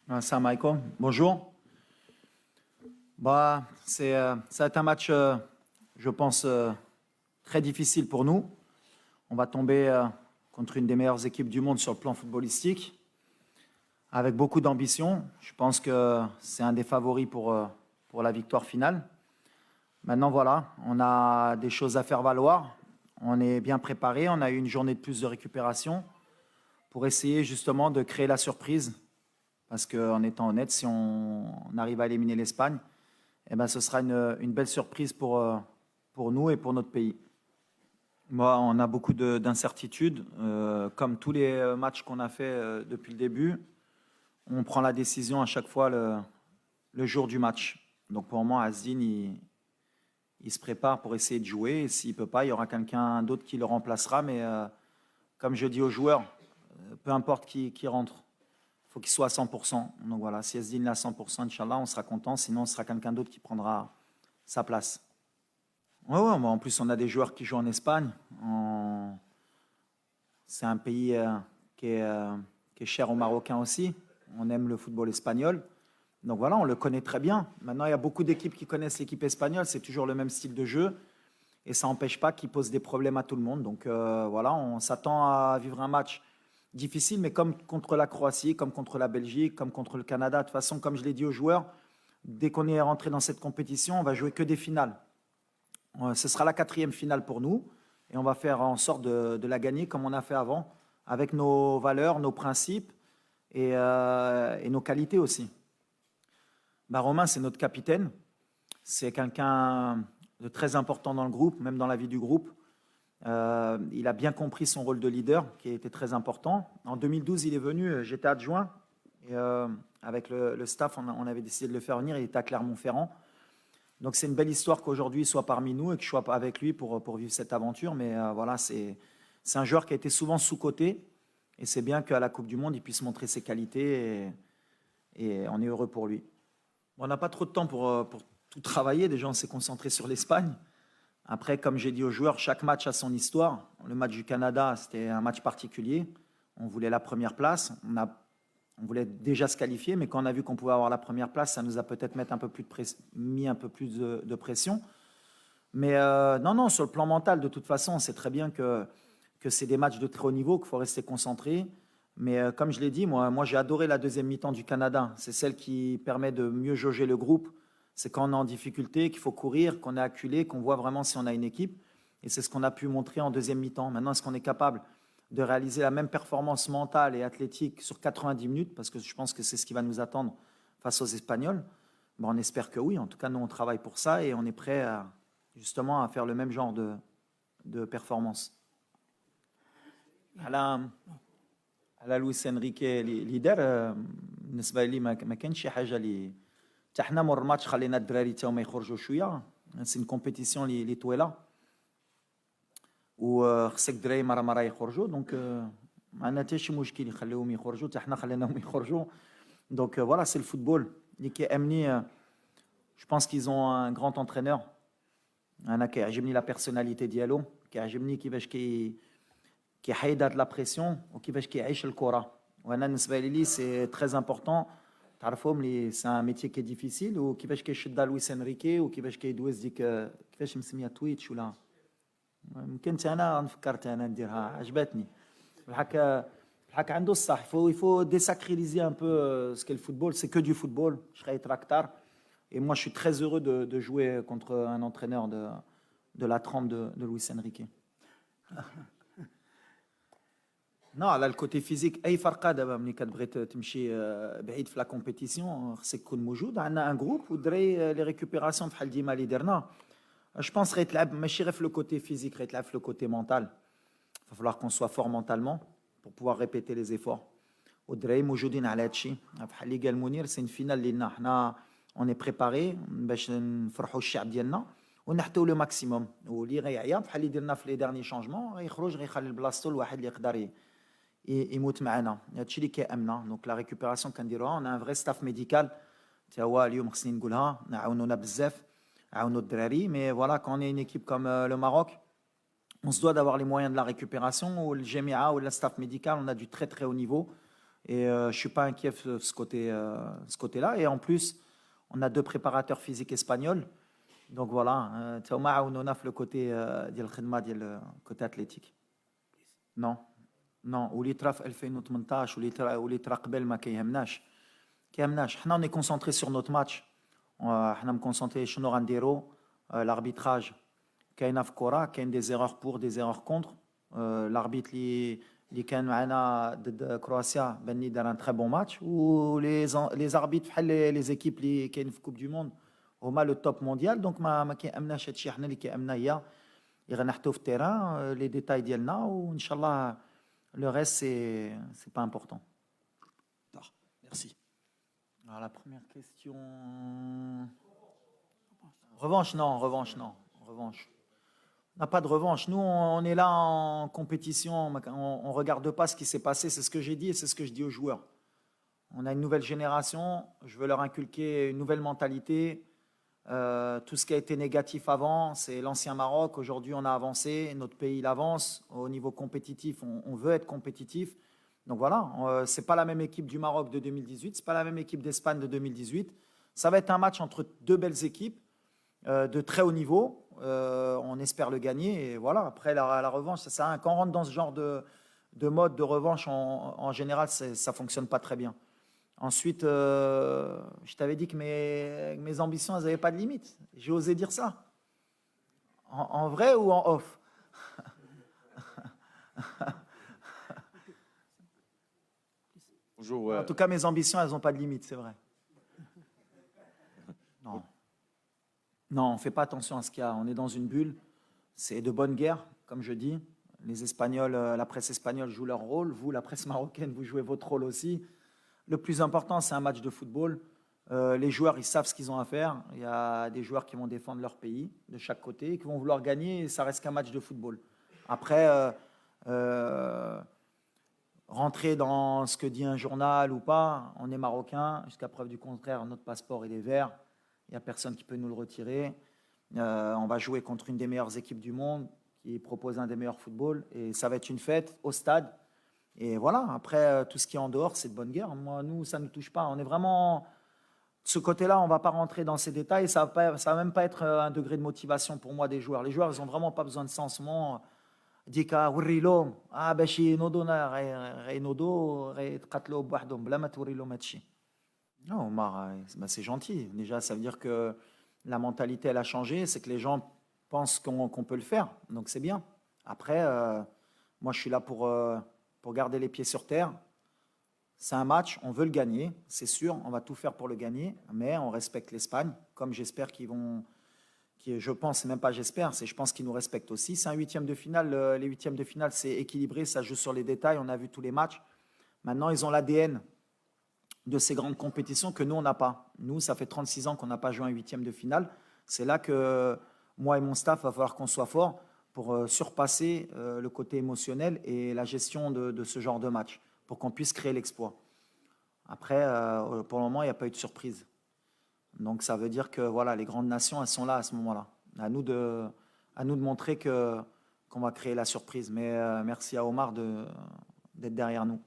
Assalamu alaikum. Bonjour. Ça va être un match, je pense, très difficile pour nous. On va tomber contre une des meilleures équipes du monde sur le plan footballistique, avec beaucoup d'ambition. Je pense que c'est un des favoris pour la victoire finale. Maintenant, voilà, on a des choses à faire valoir. On est bien préparé. On a eu une journée de plus de récupération pour essayer justement de créer la surprise. Parce qu'en étant honnête, si on arrive à éliminer l'Espagne, eh ben, ce sera une belle surprise pour nous et pour notre pays. Moi, on a beaucoup d'incertitudes. Comme tous les matchs qu'on a fait depuis le début, on prend la décision à chaque fois le jour du match. Donc pour moi, Azzin, il se prépare pour essayer de jouer. Et s'il ne peut pas, il y aura quelqu'un d'autre qui le remplacera. Mais comme je dis aux joueurs, peu importe qui rentre, il faut qu'il soit à 100%. Donc voilà, si Azzin est à 100%, Inch'Allah, on sera content. Sinon, ce sera quelqu'un d'autre qui prendra sa place. Ouais, ouais, en plus, on a des joueurs qui jouent en Espagne. C'est un pays qui est cher aux Marocains aussi. On aime le football espagnol. Donc voilà, on le connaît très bien. Maintenant, il y a beaucoup d'équipes qui connaissent l'équipe espagnole. C'est toujours le même style de jeu. Et ça n'empêche pas qu'ils posent des problèmes à tout le monde. Donc voilà, on s'attend à vivre un match difficile, mais comme contre la Croatie, comme contre la Belgique, comme contre le Canada. De toute façon, comme je l'ai dit aux joueurs, dès qu'on est rentré dans cette compétition, on va jouer que des finales. Ce sera la 4e finale pour nous. Et on va faire en sorte de la gagner comme on a fait avant, avec nos valeurs, nos principes et nos qualités aussi. Romain, c'est notre capitaine. C'est quelqu'un de très important dans le groupe, même dans la vie du groupe. Il a bien compris son rôle de leader, qui a été très important. En 2012, il est venu, j'étais adjoint. Et, avec le staff, on avait décidé de le faire venir. Il était à Clermont-Ferrand. Donc c'est une belle histoire qu'aujourd'hui il soit parmi nous et que je sois avec lui pour vivre cette aventure. Mais voilà, c'est un joueur qui a été souvent sous-coté. Et c'est bien qu'à la Coupe du Monde, il puisse montrer ses qualités. Et on est heureux pour lui. On n'a pas trop de temps pour tout travailler. Déjà, on s'est concentré sur l'Espagne. Après, comme j'ai dit aux joueurs, chaque match a son histoire. Le match du Canada, c'était un match particulier. On voulait la première place. On voulait déjà se qualifier, mais quand on a vu qu'on pouvait avoir la première place, ça nous a peut-être mis un peu plus de pression. Mais non, sur le plan mental, de toute façon, on sait très bien que c'est des matchs de très haut niveau, qu'il faut rester concentré. Mais comme je l'ai dit, moi j'ai adoré la deuxième mi-temps du Canada. C'est celle qui permet de mieux jauger le groupe. C'est quand on est en difficulté, qu'il faut courir, qu'on est acculé, qu'on voit vraiment si on a une équipe. Et c'est ce qu'on a pu montrer en deuxième mi-temps. Maintenant, est-ce qu'on est capable de réaliser la même performance mentale et athlétique sur 90 minutes, parce que je pense que c'est ce qui va nous attendre face aux Espagnols? On espère que oui. En tout cas, nous, on travaille pour ça et on est prêt justement à faire le même genre de performance. على لويس انريكي اللي دار بالنسبه لي ما كانش شي حاجه اللي حتى حنا مور الماتش خلينا الدراري تا هما يخرجوا شويه. سي كومبيتيسيون اللي طويله وخصك الدراري مره يخرجوا. دونك ما عندنا حتى شي مشكل يخليوهم يخرجوا حتى حنا خليناهم يخرجوا. دونك فوالا سي الفوتبول اللي كيامني. جو بونس كيز اون ان غران انترينور. انا كيعجبني لا بيرسوناليتي ديالو, كيعجبني كيفاش كيحيد هاد لا بريسيون وكيفاش كيعيش الكره. وانا بالنسبه لي سي تري امبورطون تعرفهم لي سي ان ميتي كي ديفيسيل وكيفاش كيشدها لويس انريكي وكيفاش كيدوز ديك كيفاش مسميه تويتش ولا يمكن انا فكرت انا نديرها عجبتني بالحق عنده الصح. il faut désacraliser un peu ce qu'est le football. C'est que du football. Je serai tractard. Et moi je suis très heureux de jouer contre un entraîneur de la trempe de Luis Enrique. Non, على الكوتي فيزيك اي فرقه دابا ملي كتبغي تمشي بعيد في لا كومبيتيسيون خصك تكون موجود. عندنا ان جروب ودري لي ريكوبيراسيون بحال ديما اللي درنا. جو بونس غيتلعب ماشي غير في لو كوتي فيزيك, غيتلعب في لو كوتي مونتال. Il va falloir qu'on soit fort mentalement pour pouvoir répéter les efforts. والدراري موجودين على هذا الشيء. بحال اللي قال منير سي فينال لينا حنا اون بريباري باش نفرحوا الشعب ديالنا ونحتوا لو ماكسيموم. واللي غيعيا بحال اللي درنا في لي ديرني شونجمون غيخرج غيخلي بلاصتو لواحد اللي يقدر يموت معنا. هادشي اللي كيامنا. دونك لا ريكوبيراسيون كنديروها. اون ان فري ستاف ميديكال تا هو اليوم خصني نقولها عاونونا بزاف, عاونوا الدراري. مي فوالا كون اون ايكيب كوم لو ماروك on se doit d'avoir les moyens de la récupération. Ou le GMA ou la staff médical, on a du très très haut niveau Et je ne suis pas inquiet de ce côté-là. Et en plus, on a deux préparateurs physiques espagnols. Donc voilà, on a le côté le côté athlétique. Non, non, واللي طرا في 2018 واللي طرا قبل ما كيهمناش. حنا on est concentré sur notre match. حنا concentré شنو غنديرو l'arbitrage. كاينه في الكره كاين des erreurs pour des erreurs contre. L'arbitre اللي كان معنا ضد كرواتيا بني دار un très bon match ou les arbitres بحال les équipes اللي كاين في كوب دو موند هما لو توب مونديال. دونك ما كيامناش هادشي. حنا اللي كيامنا هي غنحطو في التيران لي ديتاي ديالنا وان شاء الله le reste c'est pas important. Merci. Alors la première question. Revanche non. Revanche. On n'a pas de revanche. Nous, on est là en compétition. On ne regarde pas ce qui s'est passé. C'est ce que j'ai dit et c'est ce que je dis aux joueurs. On a une nouvelle génération. Je veux leur inculquer une nouvelle mentalité. Tout ce qui a été négatif avant, c'est l'ancien Maroc. Aujourd'hui, on a avancé. Notre pays, il avance. Au niveau compétitif, on veut être compétitif. Donc voilà, ce n'est pas la même équipe du Maroc de 2018. Ce n'est pas la même équipe d'Espagne de 2018. Ça va être un match entre deux belles équipes de très haut niveau. On espère le gagner et voilà, après la revanche ça sert à rien. Quand on rentre dans ce genre de mode de revanche en général ça ne fonctionne pas très bien. Ensuite je t'avais dit que mes ambitions elles n'avaient pas de limite. J'ai osé dire ça en vrai ou en off? Bonjour, ouais. En tout cas mes ambitions elles n'ont pas de limite, c'est vrai. Non, on ne fait pas attention à ce qu'il y a. On est dans une bulle. C'est de bonne guerre, comme je dis. Les Espagnols, la presse espagnole joue leur rôle. Vous, la presse marocaine, vous jouez votre rôle aussi. Le plus important, c'est un match de football. Les joueurs, ils savent ce qu'ils ont à faire. Il y a des joueurs qui vont défendre leur pays de chaque côté, qui vont vouloir gagner. Et ça reste qu'un match de football. Après, rentrer dans ce que dit un journal ou pas, on est marocain. Jusqu'à preuve du contraire, notre passeport, il est vert. Il n'y a personne qui peut nous le retirer. On va jouer contre une des meilleures équipes du monde qui propose un des meilleurs footballs. Et ça va être une fête au stade. Et voilà, après, tout ce qui est en dehors, c'est de bonne guerre. Moi, nous, ça ne nous touche pas. On est vraiment... De ce côté-là, on ne va pas rentrer dans ces détails. Ça ne va même pas être un degré de motivation pour moi des joueurs. Les joueurs, ils n'ont vraiment pas besoin de ça en ce moment. ديكا وري لهم باش ينوضونا غينوضوا غيتقاتلوا بوحدهم بلا ما توري لهم هادشي. Non, Omar, c'est gentil. Déjà, ça veut dire que la mentalité, elle a changé. C'est que les gens pensent qu'on peut le faire. Donc, c'est bien. Après, moi, je suis là pour garder les pieds sur terre. C'est un match, on veut le gagner, c'est sûr. On va tout faire pour le gagner. Mais on respecte l'Espagne, comme j'espère qu'ils vont... je pense, c'est même pas j'espère, c'est je pense qu'ils nous respectent aussi. C'est un huitième de finale. Les huitièmes de finale, c'est équilibré. Ça joue sur les détails. On a vu tous les matchs. Maintenant, ils ont l'ADN de ces grandes compétitions que nous, on n'a pas. Nous, ça fait 36 ans qu'on n'a pas joué un huitième de finale. C'est là que moi et mon staff, va falloir qu'on soit fort pour surpasser le côté émotionnel et la gestion de ce genre de match, pour qu'on puisse créer l'exploit. Après, pour le moment, il n'y a pas eu de surprise. Donc, ça veut dire que voilà, les grandes nations, elles sont là à ce moment-là. À nous de montrer qu'on va créer la surprise. Mais merci à Omar d'être derrière nous.